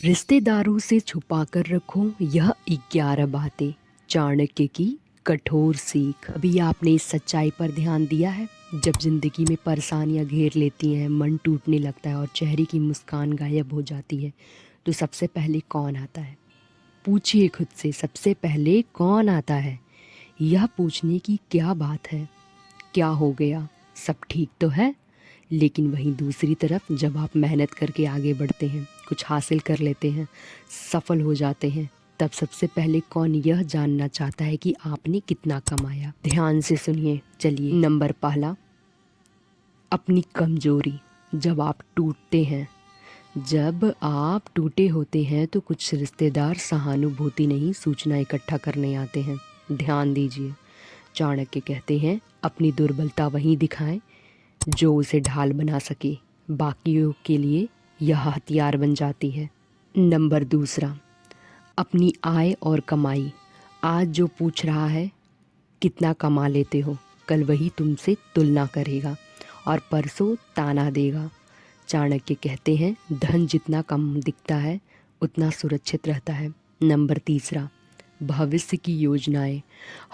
रिश्तेदारों से छुपा कर रखो यह 11 बातें, चाणक्य की कठोर सीख। अभी आपने इस सच्चाई पर ध्यान दिया है? जब जिंदगी में परेशानियां घेर लेती हैं, मन टूटने लगता है और चेहरे की मुस्कान गायब हो जाती है, तो सबसे पहले कौन आता है? पूछिए खुद से, सबसे पहले कौन आता है? यह पूछने की क्या बात है? क्या हो गया, सब ठीक तो है? लेकिन वहीं दूसरी तरफ जब आप मेहनत करके आगे बढ़ते हैं, कुछ हासिल कर लेते हैं, सफल हो जाते हैं, तब सबसे पहले कौन यह जानना चाहता है कि आपने कितना कमाया? ध्यान से सुनिए। चलिए, नंबर पहला, अपनी कमजोरी। जब आप टूटते हैं, जब आप टूटे होते हैं तो कुछ रिश्तेदार सहानुभूति नहीं, सूचना इकट्ठा करने आते हैं। ध्यान दीजिए, चाणक्य कहते हैं अपनी दुर्बलता वहीं दिखाएं जो उसे ढाल बना सके, बाकियों के लिए यह हथियार बन जाती है। नंबर दूसरा, अपनी आय और कमाई। आज जो पूछ रहा है कितना कमा लेते हो, कल वही तुमसे तुलना करेगा और परसों ताना देगा। चाणक्य कहते हैं धन जितना कम दिखता है उतना सुरक्षित रहता है। नंबर तीसरा, भविष्य की योजनाएं।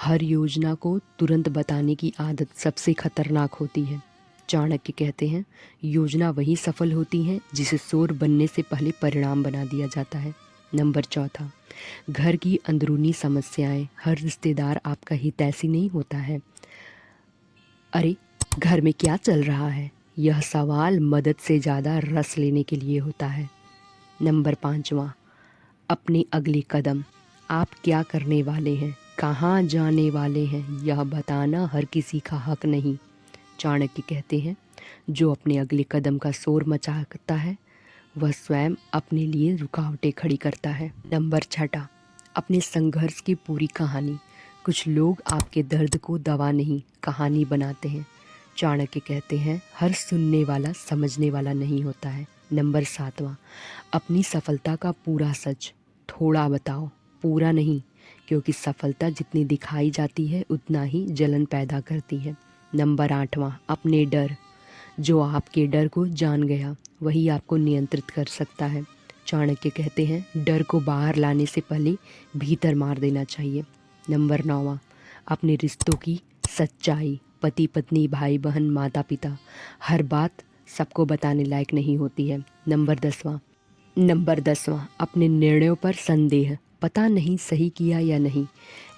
हर योजना को तुरंत बताने की आदत सबसे खतरनाक होती है। चाणक्य कहते हैं योजना वही सफल होती है जिसे शोर बनने से पहले परिणाम बना दिया जाता है। नंबर चौथा, घर की अंदरूनी समस्याएं। हर रिश्तेदार आपका हितैषी नहीं होता है। अरे, घर में क्या चल रहा है, यह सवाल मदद से ज़्यादा रस लेने के लिए होता है। नंबर पाँचवा, अपने अगले कदम। आप क्या करने वाले हैं, कहाँ जाने वाले हैं, यह बताना हर किसी का हक नहीं। चाणक्य कहते हैं जो अपने अगले कदम का शोर मचाता है वह स्वयं अपने लिए रुकावटें खड़ी करता है। नंबर छठा, अपने संघर्ष की पूरी कहानी। कुछ लोग आपके दर्द को दवा नहीं, कहानी बनाते हैं। चाणक्य कहते हैं हर सुनने वाला समझने वाला नहीं होता है। नंबर सातवां, अपनी सफलता का पूरा सच। थोड़ा बताओ, पूरा नहीं, क्योंकि सफलता जितनी दिखाई जाती है उतना ही जलन पैदा करती है। नंबर आठवां, अपने डर। जो आपके डर को जान गया वही आपको नियंत्रित कर सकता है। चाणक्य कहते हैं डर को बाहर लाने से पहले भीतर मार देना चाहिए। नंबर नौवां, अपने रिश्तों की सच्चाई। पति पत्नी, भाई बहन, माता पिता, हर बात सबको बताने लायक नहीं होती है। नंबर दसवां, अपने निर्णयों पर संदेह। पता नहीं सही किया या नहीं,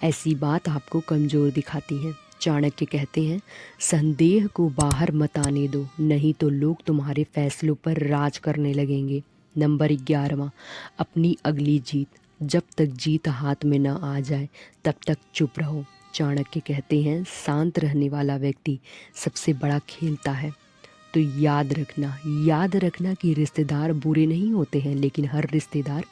ऐसी बात आपको कमज़ोर दिखाती है। चाणक्य कहते हैं संदेह को बाहर मत आने दो, नहीं तो लोग तुम्हारे फैसलों पर राज करने लगेंगे। नंबर 11वां, अपनी अगली जीत। जब तक जीत हाथ में न आ जाए तब तक चुप रहो। चाणक्य कहते हैं शांत रहने वाला व्यक्ति सबसे बड़ा खेलता है। तो याद रखना कि रिश्तेदार बुरे नहीं होते हैं, लेकिन हर रिश्तेदार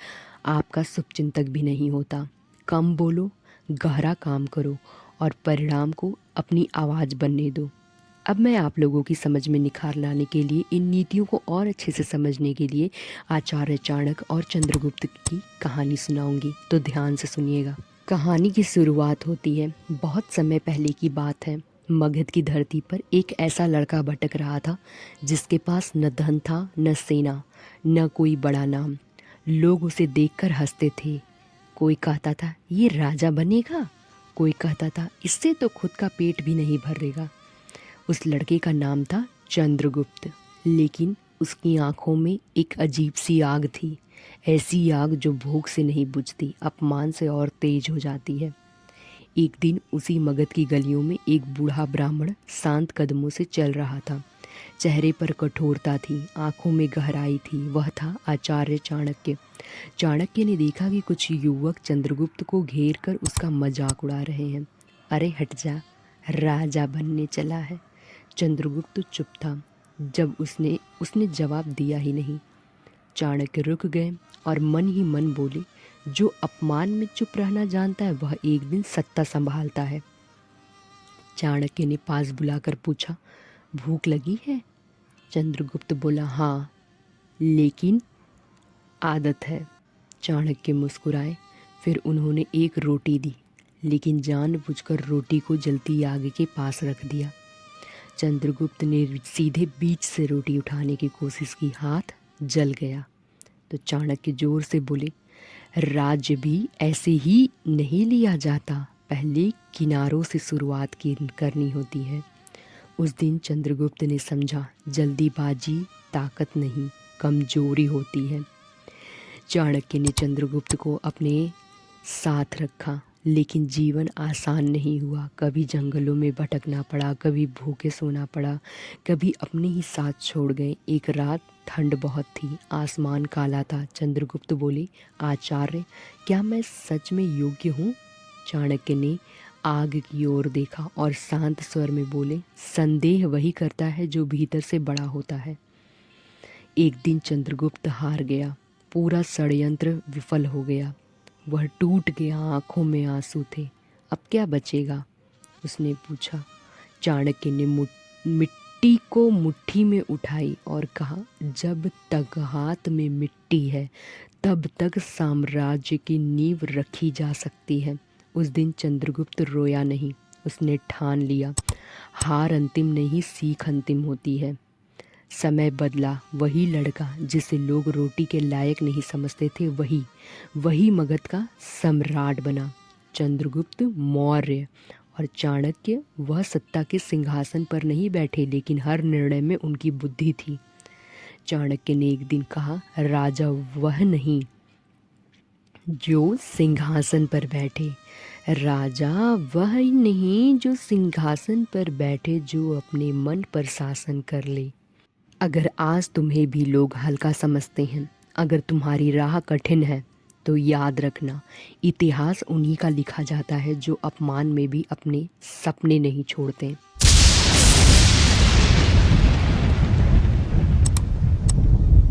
आपका शुभचिंतक भी नहीं होता। कम बोलो, गहरा काम करो और परिणाम को अपनी आवाज़ बनने दो। अब मैं आप लोगों की समझ में निखार लाने के लिए, इन नीतियों को और अच्छे से समझने के लिए आचार्य चाणक्य और चंद्रगुप्त की कहानी सुनाऊंगी, तो ध्यान से सुनिएगा। कहानी की शुरुआत होती है बहुत समय पहले की बात है। मगध की धरती पर एक ऐसा लड़का भटक रहा था जिसके पास न धन था, न सेना, न कोई बड़ा नाम। लोग उसे देखकर हंसते थे। कोई कहता था ये राजा बनेगा, कोई कहता था इससे तो खुद का पेट भी नहीं भरेगा। उस लड़के का नाम था चंद्रगुप्त, लेकिन उसकी आंखों में एक अजीब सी आग थी। ऐसी आग जो भूख से नहीं बुझती, अपमान से और तेज हो जाती है। एक दिन उसी मगध की गलियों में एक बूढ़ा ब्राह्मण शांत कदमों से चल रहा था। चेहरे पर कठोरता थी, आंखों में गहराई थी। वह था आचार्य चाणक्य। चाणक्य ने देखा कि कुछ युवक चंद्रगुप्त को घेर कर उसका मजाक उड़ा रहे हैं। अरे हट जा, राजा बनने चला है। चंद्रगुप्त चुप था। जब उसने जवाब दिया ही नहीं। चाणक्य रुक गए और मन ही मन बोले जो अपमान में चुप रहना जानता है वह एक दिन सत्ता संभालता है। चाणक्य ने पास बुलाकर पूछा भूख लगी है? चंद्रगुप्त बोला हाँ, लेकिन आदत है। चाणक्य मुस्कुराए, फिर उन्होंने एक रोटी दी, लेकिन जानबूझकर रोटी को जलती आग के पास रख दिया। चंद्रगुप्त ने सीधे बीच से रोटी उठाने की कोशिश की, हाथ जल गया। तो चाणक्य जोर से बोले, राज्य भी ऐसे ही नहीं लिया जाता, पहले किनारों से शुरुआत करनी होती है। उस दिन चंद्रगुप्त ने समझा, जल्दीबाजी ताकत नहीं, कमजोरी होती है। चाणक्य ने चंद्रगुप्त को अपने साथ रखा, लेकिन जीवन आसान नहीं हुआ। कभी जंगलों में भटकना पड़ा, कभी भूखे सोना पड़ा, कभी अपने ही साथ छोड़ गए। एक रात ठंड बहुत थी, आसमान काला था। चंद्रगुप्त बोले, आचार्य, क्या मैं सच में योग्य हूँ? चाणक्य ने आग की ओर देखा और शांत स्वर में बोले, संदेह वही करता है जो भीतर से बड़ा होता है। एक दिन चंद्रगुप्त हार गया, पूरा षड्यंत्र विफल हो गया। वह टूट गया, आंखों में आंसू थे। अब क्या बचेगा? उसने पूछा। चाणक्य ने मिट्टी को मुट्ठी में उठाई और कहा, जब तक हाथ में मिट्टी है तब तक साम्राज्य की नींव रखी जा सकती है। उस दिन चंद्रगुप्त रोया नहीं, उसने ठान लिया, हार अंतिम नहीं, सीख अंतिम होती है। समय बदला, वही लड़का जिसे लोग रोटी के लायक नहीं समझते थे, वही मगध का सम्राट बना। चंद्रगुप्त मौर्य और चाणक्य वह सत्ता के सिंहासन पर नहीं बैठे, लेकिन हर निर्णय में उनकी बुद्धि थी। चाणक्य ने एक दिन कहा, राजा वह नहीं जो सिंहासन पर बैठे, राजा वह नहीं जो सिंहासन पर बैठे, जो अपने मन पर शासन कर ले। अगर आज तुम्हें भी लोग हल्का समझते हैं, अगर तुम्हारी राह कठिन है, तो याद रखना, इतिहास उन्हीं का लिखा जाता है जो अपमान में भी अपने सपने नहीं छोड़ते।